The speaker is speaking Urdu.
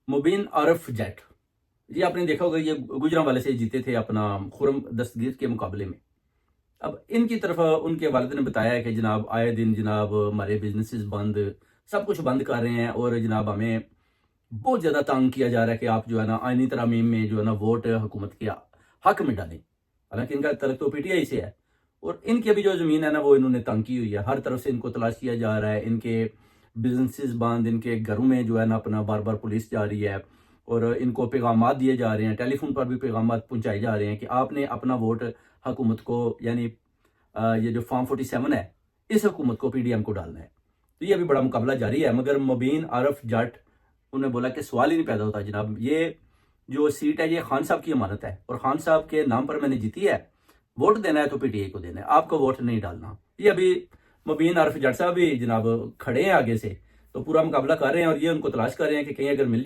مبین عارف جٹ، یہ آپ نے دیکھا ہوگا، یہ گجرانوالے سے جیتے تھے اپنا خرم دستگیر کے مقابلے میں۔ اب ان کی طرف ان کے والد نے بتایا ہے کہ جناب آئے دن جناب ہمارے بزنسز بند، سب کچھ بند کر رہے ہیں، اور جناب ہمیں بہت زیادہ تنگ کیا جا رہا ہے کہ آپ جو ہے نا آئینی ترامیم میں جو ہے نا ووٹ حکومت کے حق میں ڈالیں۔ حالانکہ ان کا تعلق تو پی ٹی آئی سے ہے، اور ان کی ابھی جو زمین ہے نا وہ انہوں نے تنگ کی ہوئی ہے، ہر طرف سے ان کو تلاش کیا جا رہا ہے، ان کے بزنسز بند، ان کے گھروں میں جو ہے نا اپنا بار بار پولیس جا رہی ہے، اور ان کو پیغامات دیے جا رہے ہیں، ٹیلی فون پر بھی پیغامات پہنچائے جا رہے ہیں کہ آپ نے اپنا ووٹ حکومت کو، یعنی یہ جو فارم 47 ہے، اس حکومت کو، پی ڈی ایم کو ڈالنا ہے۔ تو یہ ابھی بڑا مقابلہ جاری ہے، مگر مبین عارف جٹ انہوں نے بولا کہ سوال ہی نہیں پیدا ہوتا جناب، یہ جو سیٹ ہے یہ خان صاحب کی امانت ہے، اور خان صاحب کے نام پر میں نے جیتی ہے، ووٹ دینا ہے تو پی ٹی آئی کو دینا ہے، آپ کو ووٹ نہیں ڈالنا۔ یہ ابھی مبین عارف جٹ صاحب بھی جناب کھڑے ہیں آگے سے، تو پورا مقابلہ کر رہے ہیں، اور یہ ان کو تلاش کر رہے ہیں کہ کہیں اگر مل